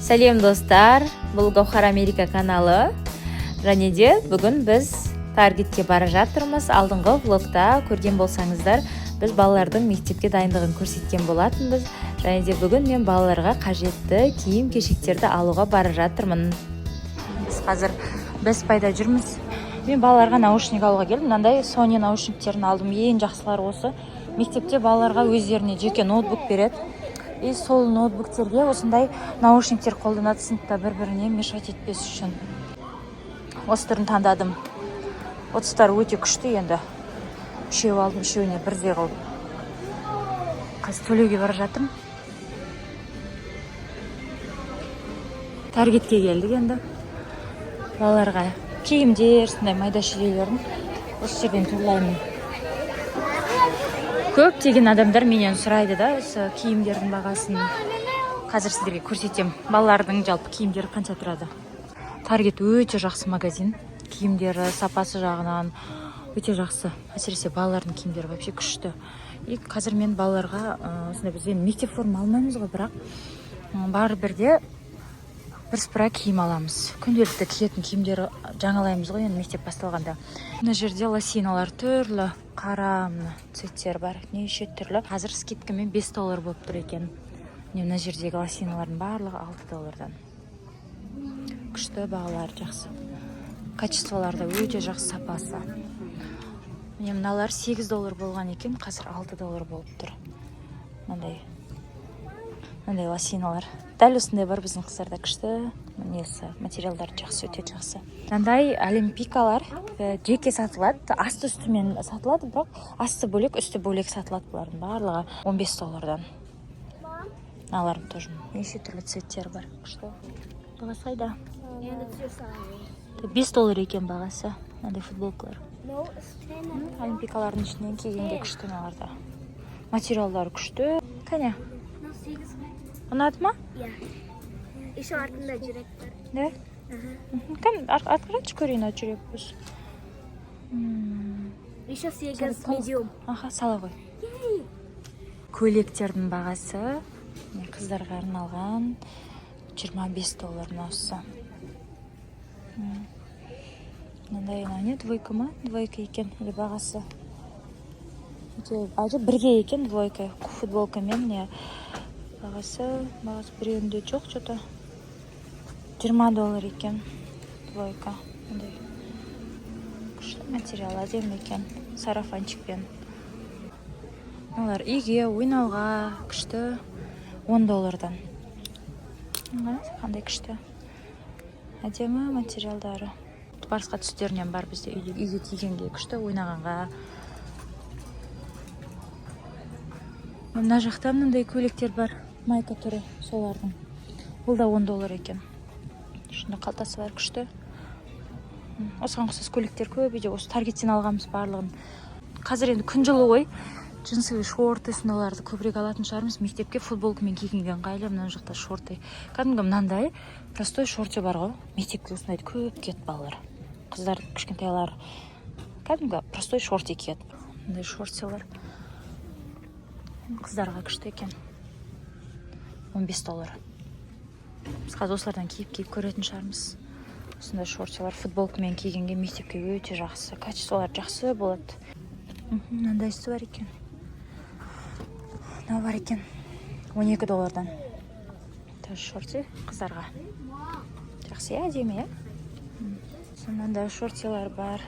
Сәлем достар, бұл Гаухар Америка каналы. Және де бүгін біз Таргетке бара жатырмыз. Алдыңғы влогта көрген болсаңыздар, біз балалардың мектепке дайындығын көрсеткен болатынбыз. Және де бүгін мен балаларға қажетті киім-кешектерді алуға бара жатырмын. Біз қазір Best Buy'да жүрміз. Мен балаларға наушник алуға келдім. Мынандай Sony наушниктерін алдым. Ең жақсылары осы. Мектепте балаларға өздеріне жеке ноутбук береді. И сол ноутбуктерге осындай наушниктер қолданады, сыныпта бір-біріне мешать етпес үшін. Осы түрін таңдадым. Отыстар өте күшті енді. Үшеу алдым, үшеуіне бірдей қылдым. Қазір төлеуге бара жатырмын. Таргетке келдік енді. Балаларға киімдер, сондай майда шүйделерін осы жерден торлаймын. Көптеген адамдар менен сұрайды да, осы киімдердің бағасын. Қазір сіздерге көрсетем. Балалардың жалпы киімдері қанша тұрады. Таргет өте жақсы магазин. Киімдері сапасы жағынан өте жақсы. Әсіресе балалардың киімдері вообще күшті. И қазір мен балаларға осындай біз мектеп форма алмаймыз ғой, бірақ бар бірде бірсыпыра киім аламыз. Күнделікті киетін киімдері жаңалаймыз ғой, енді мектеп басталғанда. Мына жерде лосиналар түрлі, қара цветтер бар, неше түрлі. Қазір скидкамен $5 болып тұр екен. Мына жердегі лосиналардың барлығы $6. Күшті, бағалары жақсы. Качестволары да өте жақсы, сапасы. Мыналар $8 болған екен, қазір $6 болып тұр. Мынандай лосиналар. Дәл осындай бар біздің қыздарда, күшті. Несі, материалдар жақсы, өте жақсы. Мынандай олимпикалар жеке сатылады, асты-үстімен сатылады, бірақ асты бөлек, үсті бөлек сатылады бұлардың барлығы $15. Аларым тоже неше түрлі цветтер бар, күшті. Бағасы қайда? $5 екен бағасы. Мынандай футболкалар. Олимпикалардың ішінен кигенге күшті мыналарда. Материалдары күшті. Кәне? Ұнады ма? Иә. Еще артында жүрек бар. Да? Кәне, атқаратшы көрейін от жүрек біз. Еще 8 медиум. Аха, сала ғой. Көйлектердің бағасы қыздарға арналған $25 осы. Мынандай не, двойка ма? Двойка екен, или бағасы. Ажы бірге екен двойка, футболка мен не бағасы біреуінде жоқ, что-то $20 екен двойка. Күшті материал, әдемі екен, сарафанчикпен. Олар үйге ойнауға күшті $10. Қандай күшті. Әдемі материалдары. Барысқа түстерінен бар бізде үйге кигенге күшті, ойнағанға. Мына жақта мынандай көйлектер бар, майка түрі солардың. Бұл да $10 екен. Шында қалтасы бар, күшті. Осыған ұқсас көйлектер көп, үйде осы Таргеттен алғанбыз барлығын. Қазір енді күн жылы ғой, джинсовый шорты сыналарды көбірек алатын шығармыз. Мектепке футболкамен кигенген қайлы, мына жақта шорты. Кәдімгі мынандай простой шорты бар ғой. Мектепке осындайды көп киеді балалар. Қыздар кішкентайлар кәдімгі простой шорты киеді. Мындай шортсылар. Қыздарға күшті екен. $15. Біз қазір осылардан киіп көретін шығармыз. Осындай шортсылар футболкамен кигенге мектепке өте жақсы. Качестволар жақсы болады. Мынандайсы бар екен. Мынау бар екен. $12. Тоже шорты қыздарға. Жақсы, әдемі, иә? Мынандай шортсылар бар.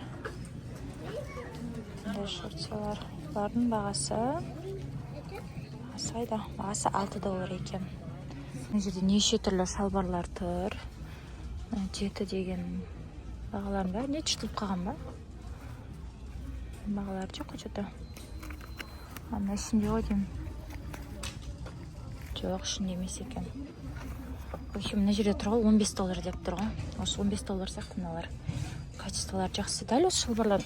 Мынандай шортсылар. Бұлардың бағасы сайда, бағасы $6 екен. Мына жерде неше түрлі шалбарлар тұр. 7 деген бағаларын бар. Не тұтылып қалған ба? Бағалары жоқ қачыда. Ана ішінде ғой деймін. Жоқ, ішінде емес екен. Мына жерде тұрғы $15 деп тұрғы. Осы $15 сияқты мыналар. Качестволар жақсы. Дәл осы шалбарлар.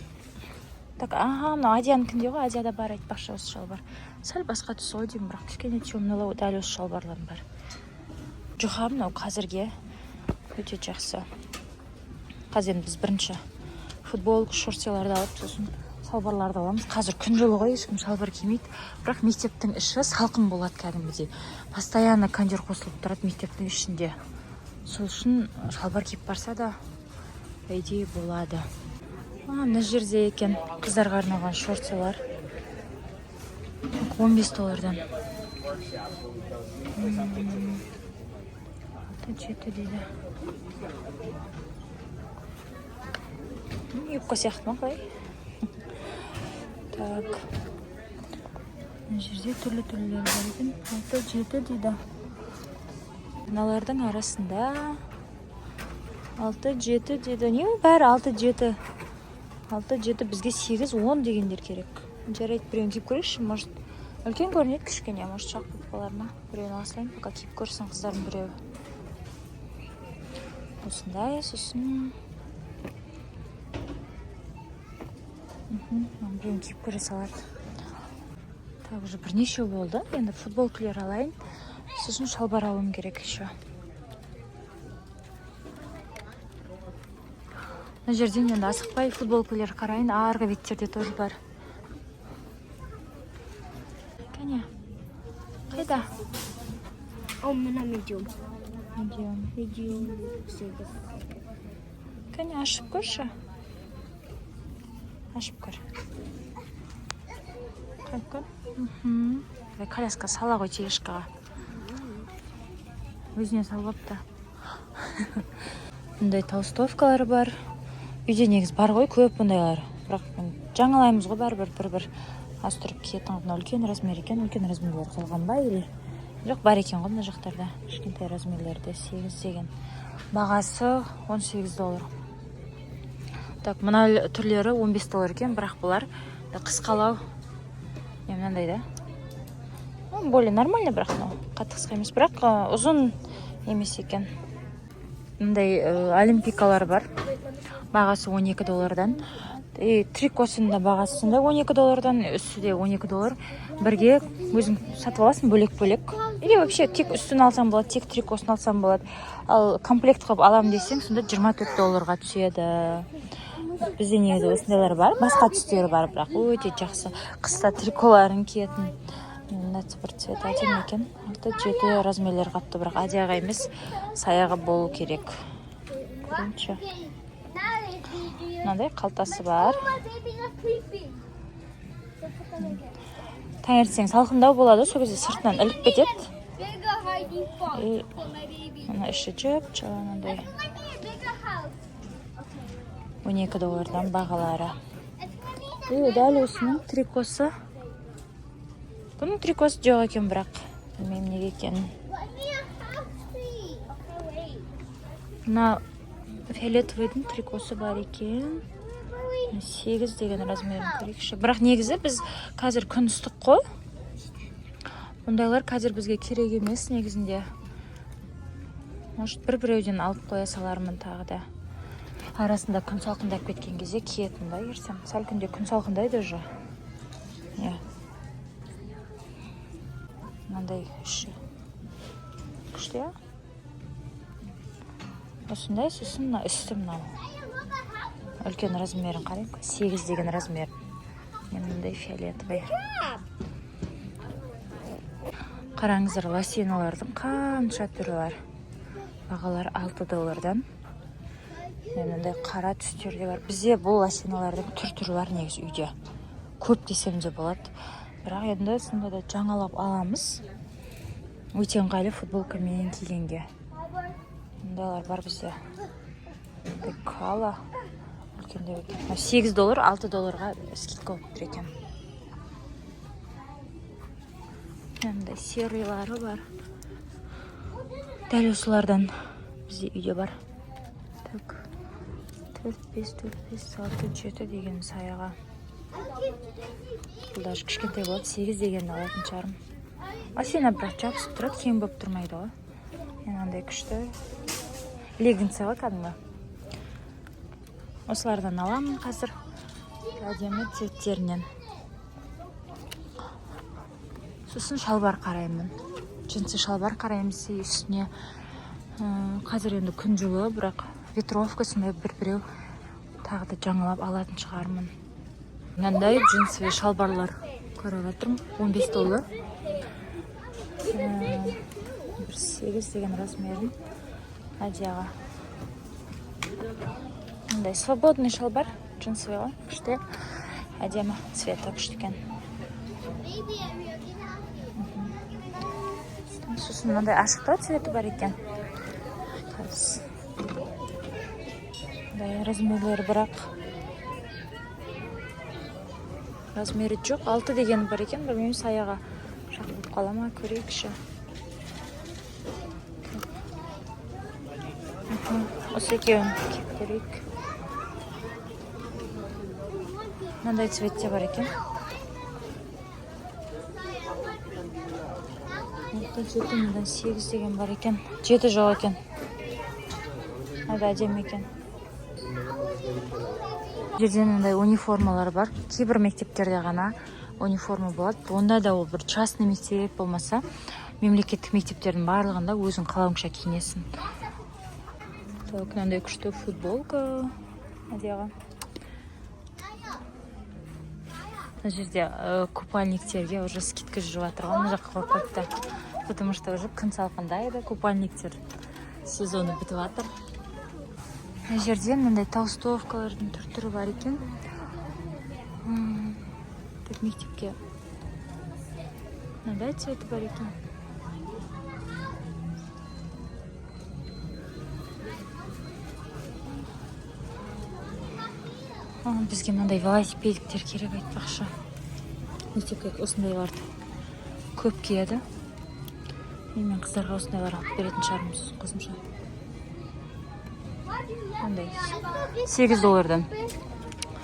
Так, мына Азияныкінде ғой, Азияда бар айтпақшы осы шалбар. Сәл басқа түсі ғой деймін, бірақ кішкене темнылау дәл осы шалбарларым бар. Жұқа мынау қазірге өте жақсы. Қазір біз бірінші футболка, шортсыларды алып, сосын шалбарларды аламыз. Қазір күн жылы ғой, ешкім шалбар кимейді. Бірақ мектептің іші салқын болады кәдімгідей. Постоянно кондер қосылып тұрады мектептің ішінде. Сол үшін шалбар киіп барса да идея болады. Мына жерде екен қыздарға арналған шортсалар. 15 доллардан. 6-7 дейді. Юбка сияқты ма қалай? Так. Мына жерде түрлі-түрлілер бар екен. 6-7 дейді. Мыналардың арасында 6-7 дейді. Не бәрі 6-7. 6-7 бізге 8-10 дегендер керек. Жарайды, біреуін киіп көрейікші, может үлкен көрінеді, кішкене, может шақ болып қалар ма? Біреуін алсайын, пока киіп көрсін қыздардың біреуі. Осындай, сосын біреуін киіп көре салады. Так, уже бірнеше болды. Енді футболкілер алайын. Сосын шалбар алуым керек еще. Мына жерден енді асықпай футболкілер қарайын. Арғы беттерде тоже бар. Кәне. Қайда? Мына медиум. Медиум. 8. Кәне, ашып көрші. Ашып көр. Қайып көр. Коляска сала ғой тележкаға. Өзіне салғапты. Бұндай толстовкалар бар. Үйде негіз бар ғой, көп бұндайлар. Бірақ жаңалаймыз ғой бір аз тұрып киетін. Үлкен размер екен, үлкен размерлер қалған ба или? Жоқ, бар екен ғой мына жақтарда. Кішкентай размерлерде 8 деген. Бағасы 18 доллар. Так, мына түрлері 15 доллар екен, бірақ бұлар қысқалау. Мынандай да. Более нормально, бірақ қатты қысқа емес, бірақ ұзын емес екен. Мындай олимпикалар бар. Бағасы 12 доллардан. Трикосында бағасы 12 доллардан, үсті де 12 доллар. Бірге өзің сатып аласың бөлек-бөлек. Или вообще тек үстін алсам болады, тек трикосын алсам болады. Ал комплект қылып алам десең, сонда 24 долларға түседі. Бізде негізі осындайлар бар, басқа түстері бар, бірақ өте жақсы. Қыста триколарын киетін. Мына бір цвет әдемі екен. 6-7 размерлер қатты, бірақ әдияға емес, саяғы болу керек. Көрінші. Мынандай қалтасы бар. Таңертең салқындау болады, сол кезде сыртынан іліп кетеді. Мына іші жіп, мынандай 12 доллардан бағалары. Дәл осының трикосы. Бұның трикосы жоқ екен, бірақ білмеймін неге екенін. Мына фиолетовыйдың трикосы бар екен. 8 деген размерін көрейікші. Бірақ негізі біз қазір күн ыстық қой. Бұндайлар қазір бізге керек емес негізінде. Может, бір-біреуден алып қоя салармын тағы да. Арасында күн салқындап кеткен кезде киетін да ерсем. Сәл күнде күн салқындайды уже. Мынандай үші. Күшті, я? Осындай, сосын үсті мынау. Үлкен размерін қарайын. 8 деген размер. Мынандай фиолетовый. Қараңыздар, лосиналардың қанша түрі бар. Бағалар 6 доллардан. Мынандай қара түстерде бар. Бізде бұл лосиналардың түр-түрі бар негіз үйде. Көп десем де болады. Бірақ енді сонда да жаңалап аламыз. Өте ыңғайлы футболкамен кигенге. Мұндайлар бар бізде. Кала. 8 доллар, 6 долларға скидка болып тұр екен. Мындай серыйлары бар. Дәл осылардан бізде үйде бар. Так. 4-5-6-7 деген саяға. Бұл даже кішкентай болады, 8 деген алатын шығарым. Асена бірақ жабысып тұрады, кең болып тұрмайды ғой. Мынандай күшті. Леггинсы ғой кәдімгі. Осылардан аламын қазір. Әдемі цветтерінен. Сосын шалбар қараймын. Джинсы шалбар қараймыз үстіне. Қазір енді күн жылы, бірақ ветровка сондай бір-біреу тағы да жаңалап алатын шығармын. Мынандай джинсы шалбарлар қарап жатырмын. 15 доллар. 8 деген размерін. Адияға. Мындай свободный шалбар, джинсовый ғой, күшті. Әдемі цветі күшті екен. Сосын мындай ашықтау цветі бар екен. Мындай размерлері бірақ размері жоқ. 6 деген бар екен. Білмеймін, саяға жақылып қала ма, көрейікші. Осы екеуін кеп көрейік. Мынандай цветте бар екен. Мындан 8 деген бар екен. 7 жоқ екен. Әді әдемі екен. Жерден мындай униформалар бар. Кейбір мектептерде ғана униформа болады. Онда да ол бір частный мектеп болмаса, мемлекеттік мектептердің барлығында өзің қалауыңша киінесің. Так, мынандай күшті футболка. Әдияға. Мына жерде купальниктерге уже скидка жүріп жатыр ғой, мына жаққа қойып қойыпты. Потому что уже күн салқындайды, купальниктер сезоны бітіп жатыр. Мына жерде мынандай толстовкалардың түр-түрі бар екен. Так, мектепке мынандай цветі бар екен. Бізге мынандай велосипедиктер керек айтпақшы. Мектепке осындайларды көп киеді. Мен қыздарға осындайлар алып беретін шығармыз қосымша. Мындай $8.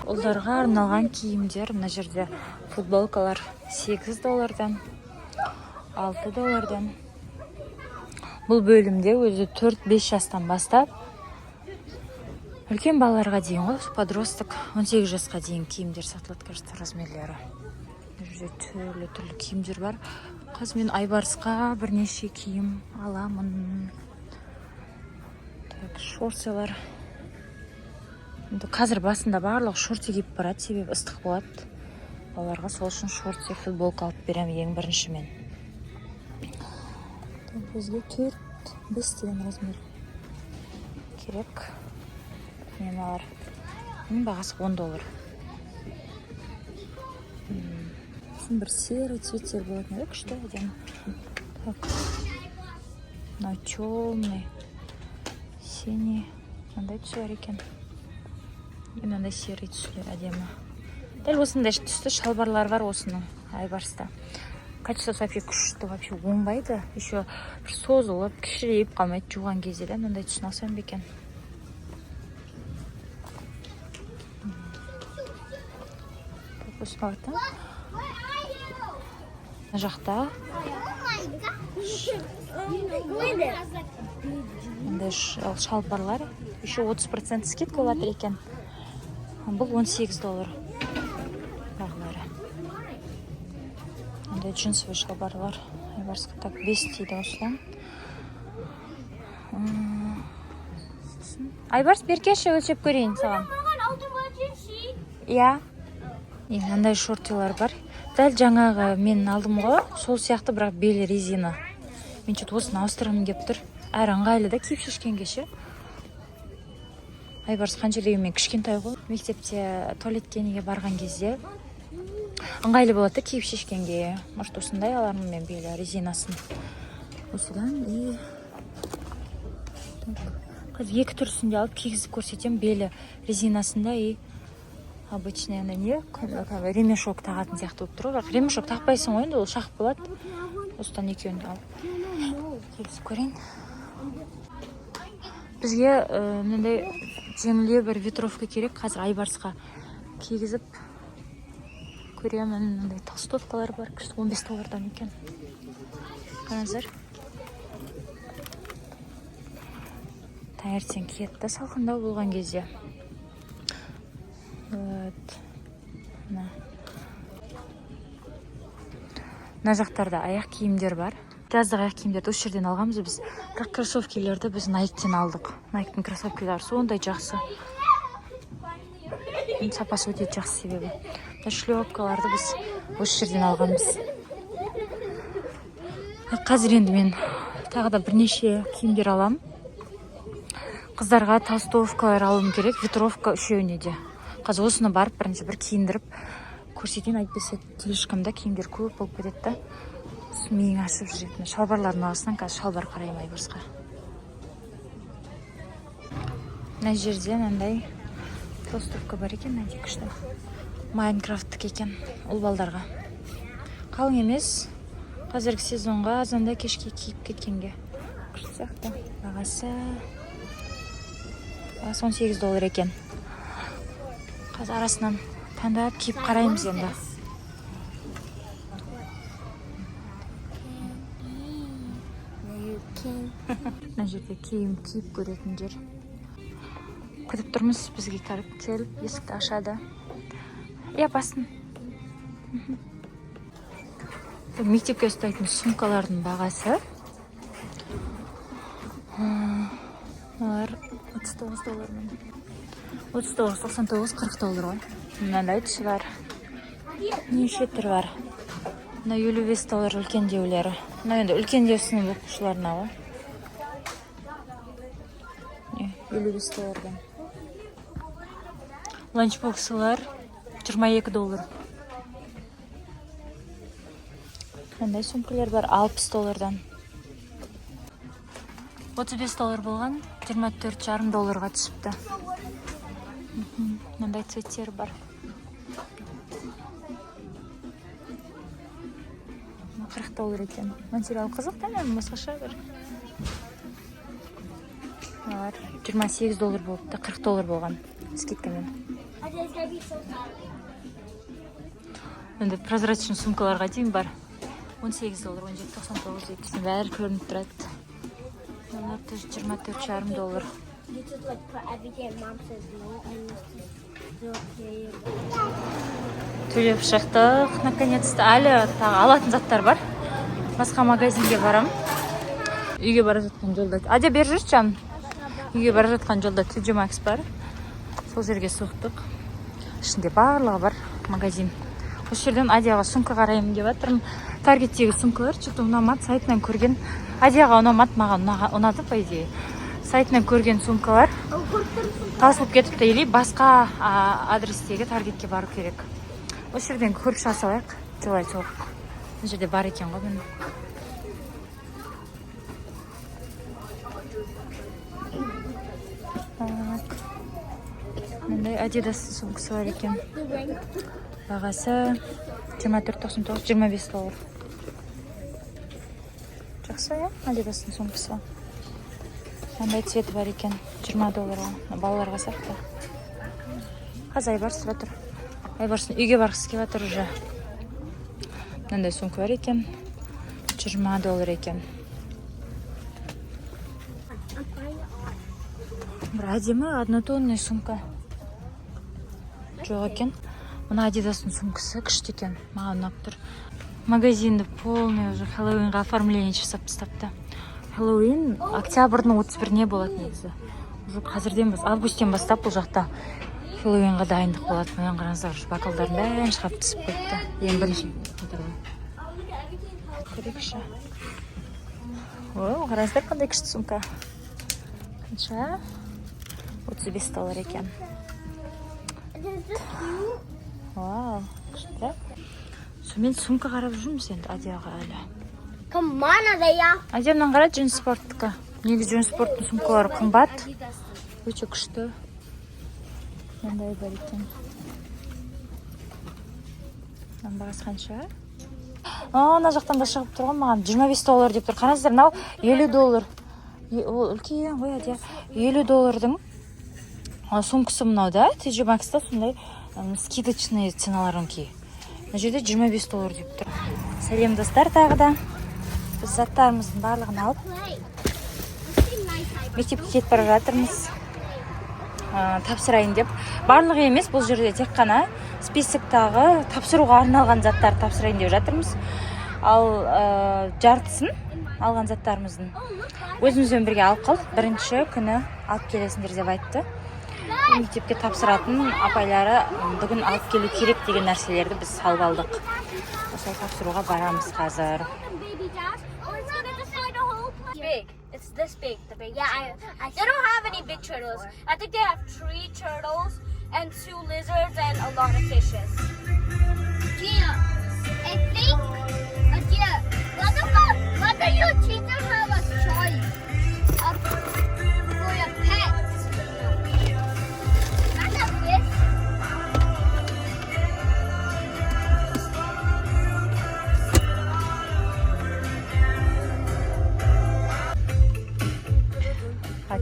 Ұлдарға арналған киімдер мына жерде футболкалар $8, $6. Бұл бөлімде өзі 4-5 жастан бастап үлкен балаларға дейін ғой, подросток 18 жасқа дейін киімдер сатылады, кажется, размерлері. Түрлі киімдер бар. Қазір мен Айбарысқа бірнеше киім аламын. Так, шорсылар. Қазір басында барлық шорти киіп барады, себебі ыстық болады. Балаларға сол үшін шорти, футболка алып беремін ең бірінші мен. Бізге 4-5 деген размер керек. Мемалар. Бағасы $10. Бір серый цветтер болады, не күшті әдемі. Так, мына темный, синий, мындай түсі бар екен. Мындай серый түсі әдемі. Дәл осындай түсті шалбарлар бар осының Айбарыста. Качество вообще күшті, вообще оңбайды. Еще созылып, кішірейіп қалмайды жуған кезде де. Мындай түсін алсам бекен. Осыны барды. Мына жақта мындай шалбарлар еще 30% скидка болатыр екен. Бұл $18 бағалары. Мындай джинсовый шалбарлар Айбарысқа так 5 дейді осыдан. Айбарыс, беркеші өлшеп көрейін саған. Иә. Мындай шортилар бар. Дәл жаңағы мен алдым ғой, сол сияқты, бірақ белі резина. Мен чөт осыны ауыстырамын кеп тұр. Әр ыңғайлы да киіп шешкенге ше. Айбарыс қанша деген мен кішкентай ғой. Мектепте туалетке неге барған кезде ыңғайлы болады киіп шешкенге. Может, осындай алармын мен белі резинасын. Осыдан қазір екі түрісінде алып кигізіп көрсетем. Белі резинасында обычный не ремешок тағатын сияқты болып тұр. Бірақ ремешок тақпайсың ғой, ол шақып болады. Осыдан екеуін алып кигізіп көрейін. Бізге мынандай жеңіле бір ветровка керек. Қазір Айбарысқа кигізіп көремін. Мындай толстовкалар бар, $15 екен. Қазір таңертең киетті салқындау болған кезде. Мына жақтарда аяқ киімдер бар. Жаздық аяқ киімдерді осы жерден алғанбыз біз. Бірақ кроссовкилерді біз Nike'тен алдық. Nike'тің кроссовкилары сондай жақсы. Сапасы өте жақсы себебі. Шлепкаларды біз осы жерден алғанбыз. Қазір енді мен тағы да бірнеше киімдер алам. Қыздарға толстовкалар алуым керек, ветровка үшеуіне де. Қазір осыны барып, бірінші бір киіндіріп көрсетейін, айтпесе телешкамда киімдер көп болып кетеді. Миың ашып жүретін. Шалбарлардың арасынан қазір шалбар қараймын Айбарысқа. Мына жерде мынандай толстовка бар екен, мынандай күшті. Майнкрафттық екен, ұл балдарға. Қалың емес, қазіргі сезонға азанда кешке киіп кеткенге. Күшті сияқты. Бағасы $18 екен. Қазір арасынан таңдап киіп қараймыз енді. Мына жерде киім киіп көретін жер. Күтіп тұрмыз, бізге келіп, есікті ашады. Басын. Мектепке ұстайтын сумкалардың бағасы. Олар $39. 39.99, $40 ғой. Мынандай түсі бар. Неше түрі бар. Мына $55 үлкендеулері. Мына енді үлкендеусінің оқушыларына ғой. $55. Ланчбоксылар $22. Мынандай сумкалар бар $60-дан. $35 болған, $24,5 түсіпті. Мынандай цветтері бар. $40 екен. Материал қызық, тәмем, басқаша бір. $28 болыпты, $40 болған. Скидкамен. Енді прозрачный сумкаларға дейін бар. $18, $17.99 екісін бәрі көрініп тұрады. Олар $24,5. Төлеп шықтық, наконец-то. Әлі алатын заттар бар. Басқа магазинге барам. Үйге бара жатқан жолда. Адя бер жүрші жан. Үйге бара жатқан жолда TJ Maxx бар. Сол жерге соқтық. Ішінде барлығы бар магазин. Осы жерден Адияға сумка қараймын деп жатырмын. Таргеттегі сумкалар что-то ұнамады, сайтынан көрген. Адияға ұнамады, маған ұнады по идее. Сайтынан көрген сумкалар тасылып кетіпті, или басқа адрестегі таргетке бару керек. Осы жерден көріп шыға салайық. Жолай сол. Бұл жерде бар екен ғой бұны. Мындай Adidas сумкасы бар екен. Бағасы $24.99, $25. Жақсы, Adidas сумкасы. Мындай цветі бар екен, $20. Балаларға сақты. Қазір Айбарыс батыр. Айбарсын үйге барғысы кеп жатыр уже. Мындай сумка бар екен, $20 екен. Бір әдемі однотонный сумка. Жоқ екен. Мына Адидастың сумкасы күшті екен. Маған ұнап тұр. Магазинді полный уже Хэллоуинға оформление жасап тастапты. Хэллоуин октябрьдің 31-не болады негізі. Уже қазірден августтен бастап бұл жақта Хэллоуинға дайындық болады. Маған қараңыздар, бокалдардың бәрін шығарып түсіп кетті. Ең бірінші көрейікші. Оу, қараңыздар, қандай күшті сумка. Қанша? $35 екен. Вау, күшті. Мен сумка қарап жүрміз енді Адияға әлі. Come on, Adaya. Адияның қара джин спорттікі. Негізі джин спорттың сумкалары қымбат. Өте күшті. Мындай бар екен. Бағасы қанша? Ана жақтан да шығып тұрған маған $25 деп тұр. Қараңыздар, мынау $50. Ол үлкен ғой Адия. $50-дың сумкасы мынау да. TJ Maxx'та сондай скидочный ценаларын ки. Мына жерде $25 деп тұр. Сәлем достар тағы да. Біз заттарымыздың барлығын алып мектепке кетіп бара жатырмыз. Тапсырайын деп. Барлығы емес, бұл жерде тек қана списоктағы тапсыруға арналған заттар тапсырайын деп жатырмыз. Ал жартысын алған заттарымыздың өзімізбен бірге алып қалдық. Бірінші күні алып келесіңдер деп айтты. Мектепке тапсыратын апайлары бүгін алып келу керек деген нәрселерді біз салып алдық. Осылай тапсыруға барамыз қазір. Big. It's this big, the big. Yeah, they don't have any big turtles. I think they have 3 turtles and 2 lizards and a lot of fishes. Gia, I think, Gia, what do you teach them have a choice for your pets? Not a fish.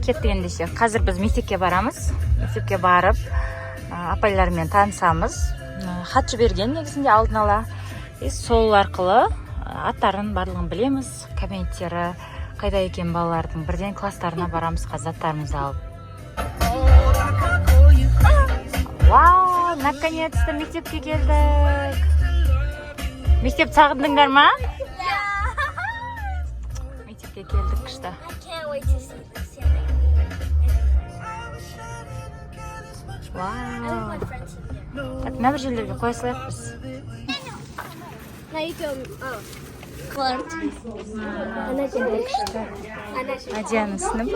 Кеттік ендеше. Қазір біз мектепке барамыз. Мектепке барып, апайлармен танысамыз. Хат жіберген негізінде алдын ала. Сол арқылы аттарын барлығын білеміз. Кабинеттері қайда екен балалардың. Бірден класстарына барамыз, заттарымызды алып. Вау, наконец-то мектепке келдік. Мектеп сағындыңдар ма? Мектепке келдік күшті. I can't wait to see this. Вау. My friends in there. Так, мына бір жерлерге қоя салайықпыз. Now you can, Clark. Адияның сынып.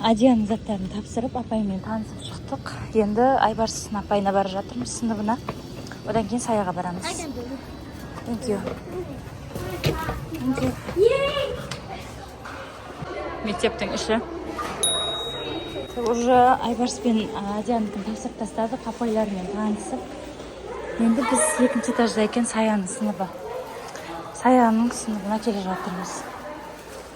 Адияның заттарын тапсырып, апаймен танысып шықтық. Енді Айбарс апайына бара жатырмыз сыныбына. Одан кейін саяға барамыз. Thank you. Thank you. Мектептің іші. Уже Айбарс пен Адияның тапсырып тастадық, апайлармен танысып. Енді біз екінші этажда екен Саяның сыныбы. Саяның сыныбына келе жатырмыз.